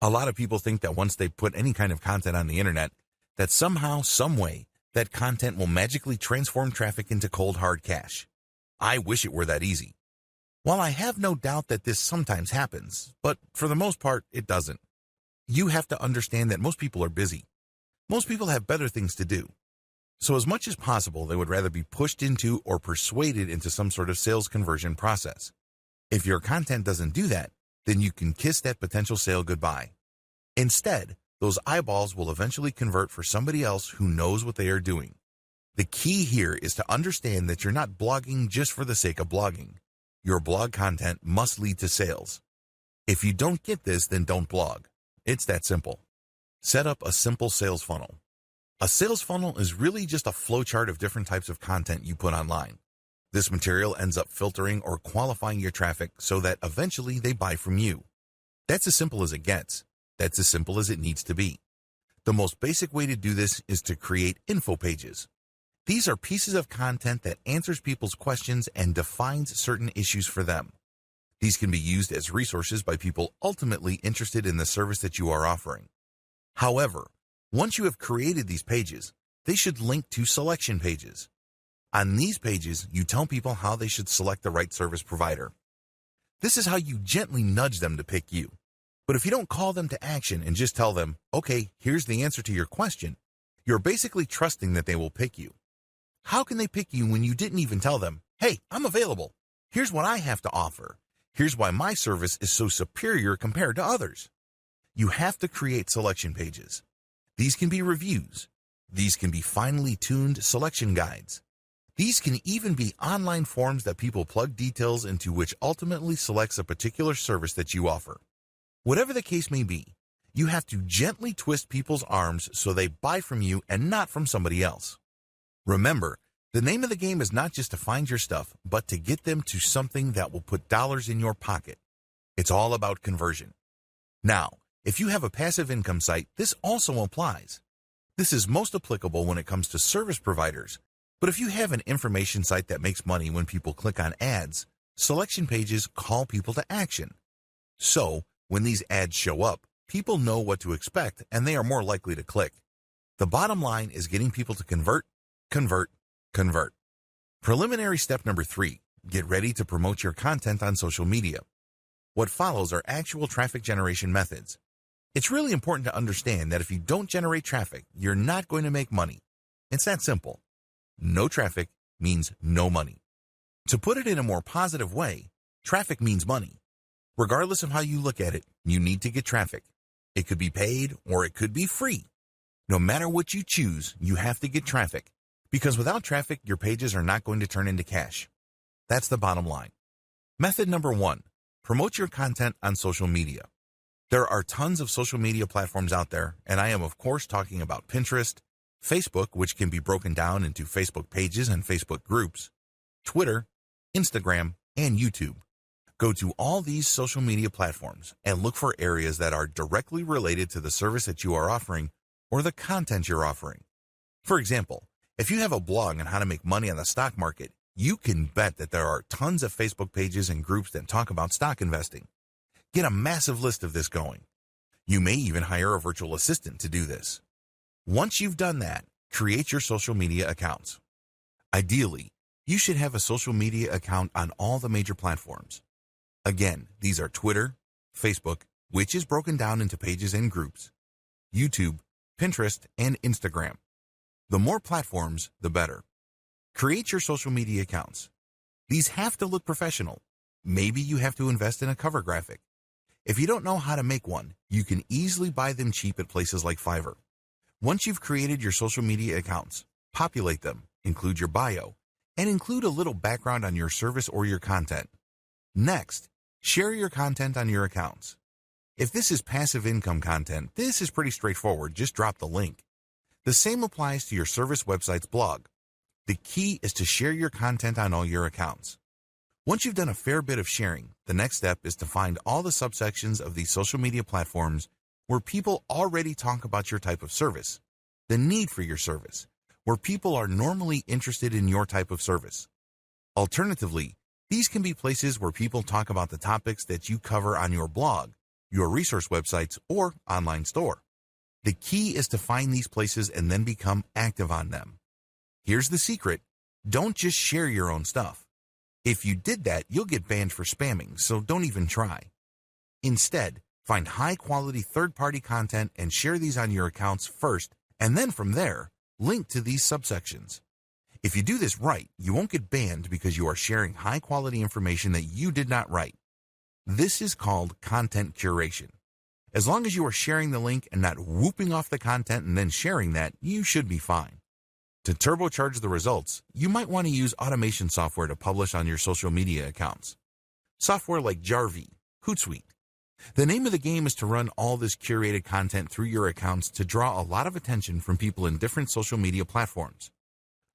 A lot of people think that once they put any kind of content on the internet, that somehow, some way, that content will magically transform traffic into cold hard cash. I wish it were that easy. While I have no doubt that this sometimes happens, but for the most part, it doesn't. You have to understand that most people are busy. Most people have better things to do. So as much as possible, they would rather be pushed into or persuaded into some sort of sales conversion process. If your content doesn't do that, then you can kiss that potential sale goodbye. Instead, those eyeballs will eventually convert for somebody else who knows what they are doing. The key here is to understand that you're not blogging just for the sake of blogging. Your blog content must lead to sales. If you don't get this, then don't blog. It's that simple. Set up a simple sales funnel. A sales funnel is really just a flowchart of different types of content you put online. This material ends up filtering or qualifying your traffic so that eventually they buy from you. That's as simple as it gets. That's as simple as it needs to be. The most basic way to do this is to create info pages. These are pieces of content that answers people's questions and defines certain issues for them. These can be used as resources by people ultimately interested in the service that you are offering. However, once you have created these pages, they should link to selection pages. On these pages, you tell people how they should select the right service provider. This is how you gently nudge them to pick you. But if you don't call them to action and just tell them, okay, here's the answer to your question, you're basically trusting that they will pick you. How can they pick you when you didn't even tell them, hey, I'm available. Here's what I have to offer. Here's why my service is so superior compared to others. You have to create selection pages. These can be reviews. These can be finely tuned selection guides. These can even be online forms that people plug details into, which ultimately selects a particular service that you offer. Whatever the case may be, you have to gently twist people's arms so they buy from you and not from somebody else. Remember, the name of the game is not just to find your stuff, but to get them to something that will put dollars in your pocket. It's all about conversion. Now, if you have a passive income site, this also applies. This is most applicable when it comes to service providers, but if you have an information site that makes money when people click on ads, selection pages call people to action. So, when these ads show up, people know what to expect and they are more likely to click. The bottom line is getting people to convert, convert, convert. Preliminary step number 3, get ready to promote your content on social media. What follows are actual traffic generation methods. It's really important to understand that if you don't generate traffic, you're not going to make money. It's that simple. No traffic means no money. To put it in a more positive way, traffic means money. Regardless of how you look at it, you need to get traffic. It could be paid or it could be free. No matter what you choose, you have to get traffic, because without traffic, your pages are not going to turn into cash. That's the bottom line. Method number 1, promote your content on social media. There are tons of social media platforms out there, and I am of course talking about Pinterest, Facebook, which can be broken down into Facebook pages and Facebook groups, Twitter, Instagram, and YouTube. Go to all these social media platforms and look for areas that are directly related to the service that you are offering or the content you're offering. For example, if you have a blog on how to make money on the stock market, you can bet that there are tons of Facebook pages and groups that talk about stock investing. Get a massive list of this going. You may even hire a virtual assistant to do this. Once you've done that, create your social media accounts. Ideally, You should have a social media account on all the major platforms. Again, these are Twitter, Facebook, which is broken down into pages and groups, YouTube, Pinterest, and Instagram. The more platforms, the better. Create your social media accounts. These have to look professional. Maybe you have to invest in a cover graphic. If you don't know how to make one, you can easily buy them cheap at places like Fiverr. Once you've created your social media accounts, populate them, include your bio, and include a little background on your service or your content. Next, share your content on your accounts. If this is passive income content, this is pretty straightforward. Just drop the link. The same applies to your service website's blog. The key is to share your content on all your accounts. Once you've done a fair bit of sharing, the next step is to find all the subsections of these social media platforms where people already talk about your type of service, the need for your service, where people are normally interested in your type of service. Alternatively, these can be places where people talk about the topics that you cover on your blog, your resource websites, or online store. The key is to find these places and then become active on them. Here's the secret. Don't just share your own stuff. If you did that, you'll get banned for spamming, so don't even try. Instead, find high-quality third-party content and share these on your accounts first, and then from there, link to these subsections. If you do this right, you won't get banned because you are sharing high-quality information that you did not write. This is called content curation. As long as you are sharing the link and not whooping off the content and then sharing that, you should be fine. To turbocharge the results, you might want to use automation software to publish on your social media accounts. Software like Jarvee, Hootsuite. The name of the game is to run all this curated content through your accounts to draw a lot of attention from people in different social media platforms.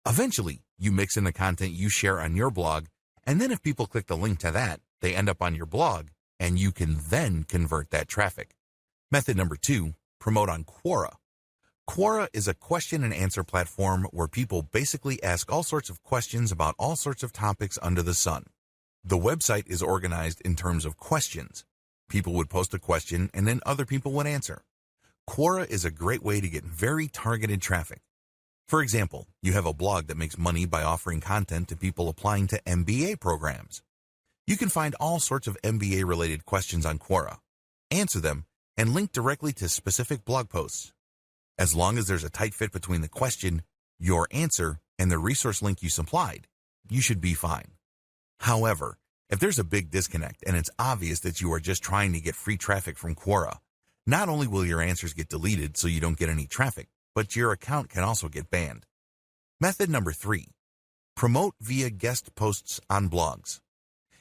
Eventually, you mix in the content you share on your blog, and then if people click the link to that, they end up on your blog, and you can then convert that traffic. Method number 2, promote on Quora. Quora is a question and answer platform where people basically ask all sorts of questions about all sorts of topics under the sun. The website is organized in terms of questions. People would post a question and then other people would answer. Quora is a great way to get very targeted traffic. For example, you have a blog that makes money by offering content to people applying to MBA programs. You can find all sorts of MBA-related questions on Quora, answer them, and link directly to specific blog posts. As long as there's a tight fit between the question, your answer, and the resource link you supplied, you should be fine. However, if there's a big disconnect and it's obvious that you are just trying to get free traffic from Quora, not only will your answers get deleted so you don't get any traffic, but your account can also get banned. Method number 3, promote via guest posts on blogs.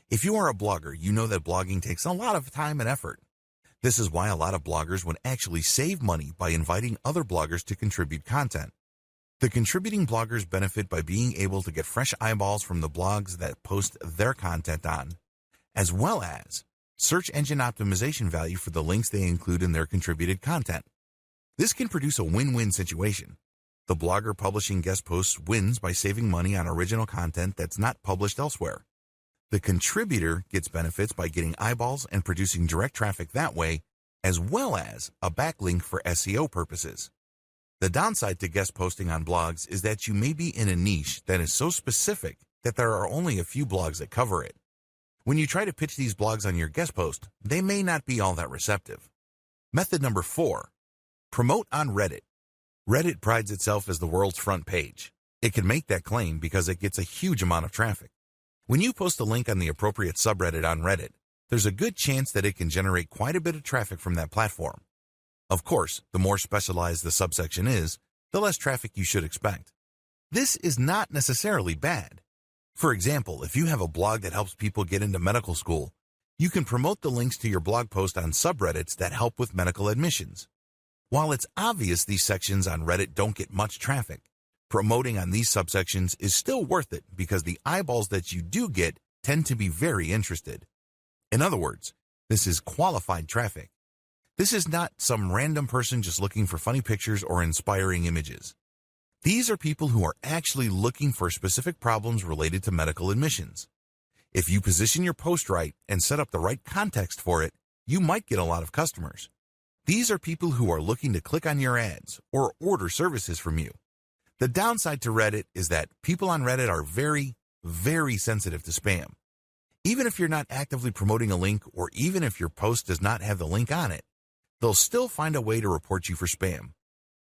If you are a blogger, you know that blogging takes a lot of time and effort. This is why a lot of bloggers would actually save money by inviting other bloggers to contribute content. The contributing bloggers benefit by being able to get fresh eyeballs from the blogs that post their content on, as well as search engine optimization value for the links they include in their contributed content. This can produce a win-win situation. The blogger publishing guest posts wins by saving money on original content that's not published elsewhere. The contributor gets benefits by getting eyeballs and producing direct traffic that way, as well as a backlink for SEO purposes. The downside to guest posting on blogs is that you may be in a niche that is so specific that there are only a few blogs that cover it. When you try to pitch these blogs on your guest post, they may not be all that receptive. Method number 4, promote on Reddit. Reddit prides itself as the world's front page. It can make that claim because it gets a huge amount of traffic. When you post a link on the appropriate subreddit on Reddit, there's a good chance that it can generate quite a bit of traffic from that platform. Of course, the more specialized the subsection is, the less traffic you should expect. This is not necessarily bad. For example, if you have a blog that helps people get into medical school, you can promote the links to your blog post on subreddits that help with medical admissions. While it's obvious these sections on Reddit don't get much traffic, promoting on these subsections is still worth it because the eyeballs that you do get tend to be very interested. In other words, this is qualified traffic. This is not some random person just looking for funny pictures or inspiring images. These are people who are actually looking for specific problems related to medical admissions. If you position your post right and set up the right context for it, you might get a lot of customers. These are people who are looking to click on your ads or order services from you. The downside to Reddit is that people on Reddit are very, very sensitive to spam. Even if you're not actively promoting a link, or even if your post does not have the link on it, they'll still find a way to report you for spam.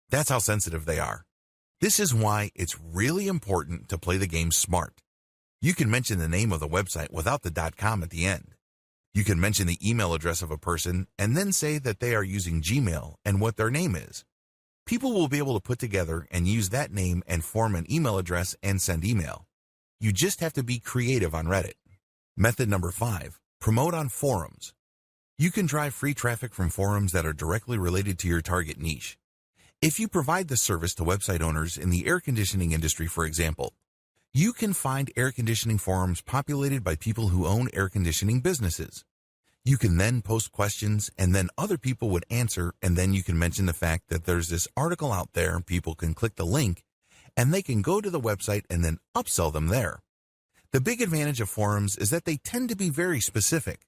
That's how sensitive they are. This is why it's really important to play the game smart. You can mention the name of the website without the .com at the end. You can mention the email address of a person and then say that they are using Gmail and what their name is. People will be able to put together and use that name and form an email address and send email. You just have to be creative on Reddit. Method number 5, promote on forums. You can drive free traffic from forums that are directly related to your target niche. If you provide the service to website owners in the air conditioning industry, for example, you can find air conditioning forums populated by people who own air conditioning businesses. You can then post questions, and then other people would answer, and then you can mention the fact that there's this article out there, people can click the link, and they can go to the website and then upsell them there. The big advantage of forums is that they tend to be very specific.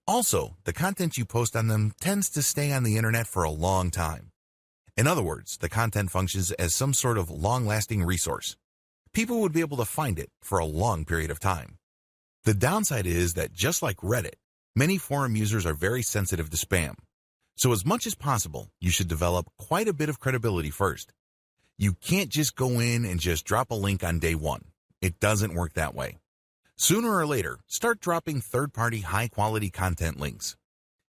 Also, the content you post on them tends to stay on the internet for a long time. In other words, the content functions as some sort of long-lasting resource. People would be able to find it for a long period of time. The downside is that just like Reddit, many forum users are very sensitive to spam. So as much as possible, you should develop quite a bit of credibility first. You can't just go in and just drop a link on day one. It doesn't work that way. Sooner or later, start dropping third-party high-quality content links.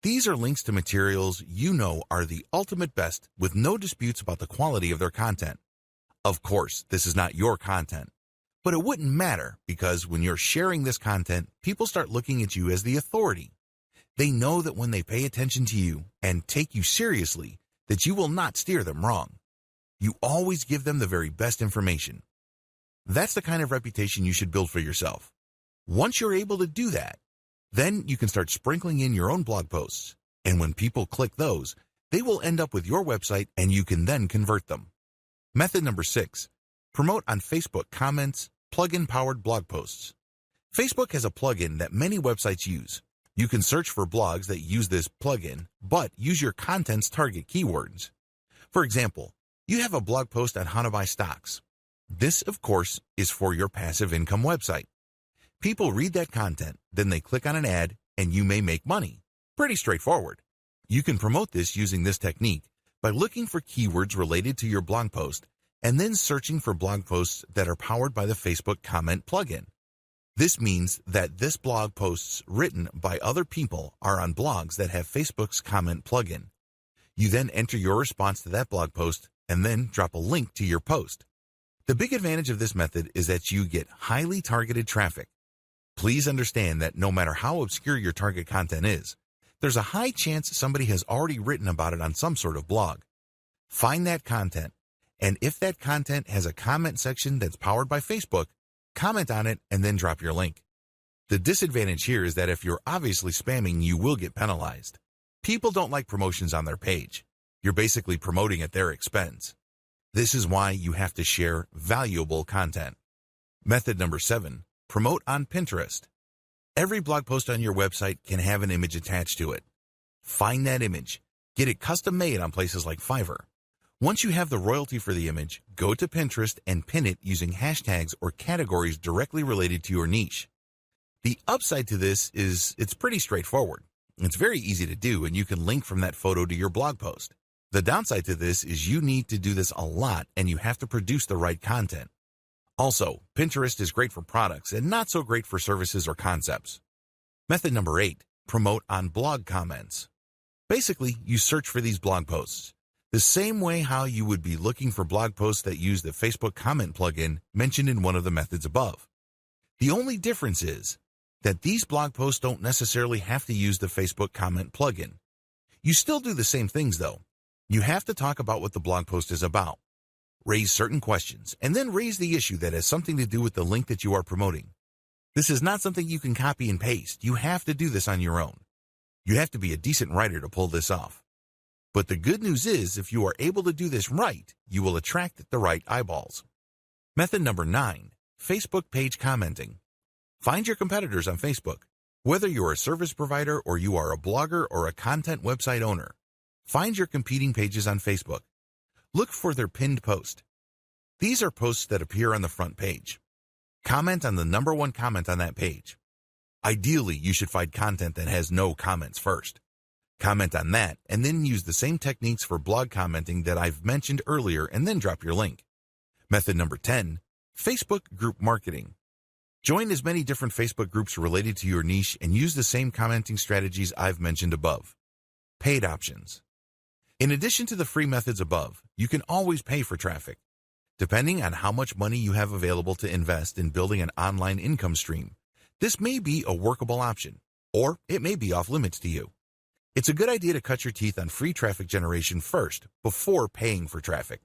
These are links to materials you know are the ultimate best with no disputes about the quality of their content. Of course, this is not your content, but it wouldn't matter because when you're sharing this content, people start looking at you as the authority. They know that when they pay attention to you and take you seriously, that you will not steer them wrong. You always give them the very best information. That's the kind of reputation you should build for yourself. Once you're able to do that, then you can start sprinkling in your own blog posts. And when people click those, they will end up with your website and you can then convert them. Method number 6, promote on Facebook comments, plugin-powered blog posts. Facebook has a plugin that many websites use. You can search for blogs that use this plugin, but use your content's target keywords. For example, you have a blog post on how to buy stocks. This, of course, is for your passive income website. People read that content, then they click on an ad, and you may make money. Pretty straightforward. You can promote this using this technique by looking for keywords related to your blog post and then searching for blog posts that are powered by the Facebook comment plugin. This means that this blog posts written by other people are on blogs that have Facebook's comment plugin. You then enter your response to that blog post and then drop a link to your post. The big advantage of this method is that you get highly targeted traffic. Please understand that no matter how obscure your target content is, there's a high chance somebody has already written about it on some sort of blog. Find that content, and if that content has a comment section that's powered by Facebook, comment on it and then drop your link. The disadvantage here is that if you're obviously spamming, you will get penalized. People don't like promotions on their page. You're basically promoting at their expense. This is why you have to share valuable content. Method number 7, promote on Pinterest. Every blog post on your website can have an image attached to it. Find that image. Get it custom made on places like Fiverr. Once you have the royalty for the image, go to Pinterest and pin it using hashtags or categories directly related to your niche. The upside to this is it's pretty straightforward. It's very easy to do, and you can link from that photo to your blog post. The downside to this is you need to do this a lot and you have to produce the right content. Also, Pinterest is great for products and not so great for services or concepts. Method number 8, promote on blog comments. Basically, you search for these blog posts, the same way how you would be looking for blog posts that use the Facebook comment plugin mentioned in one of the methods above. The only difference is that these blog posts don't necessarily have to use the Facebook comment plugin. You still do the same things though. You have to talk about what the blog post is about, raise certain questions, and then raise the issue that has something to do with the link that you are promoting. This is not something you can copy and paste. You have to do this on your own. You have to be a decent writer to pull this off. But the good news is, if you are able to do this right, you will attract the right eyeballs. Method number 9, Facebook page commenting. Find your competitors on Facebook. Whether you're a service provider or you are a blogger or a content website owner, find your competing pages on Facebook. Look for their pinned post. These are posts that appear on the front page. Comment on the number one comment on that page. Ideally, you should find content that has no comments first. Comment on that, and then use the same techniques for blog commenting that I've mentioned earlier, and then drop your link. Method number 10, Facebook group marketing. Join as many different Facebook groups related to your niche and use the same commenting strategies I've mentioned above. Paid options. In addition to the free methods above, you can always pay for traffic. Depending on how much money you have available to invest in building an online income stream, this may be a workable option, or it may be off limits to you. It's a good idea to cut your teeth on free traffic generation first before paying for traffic.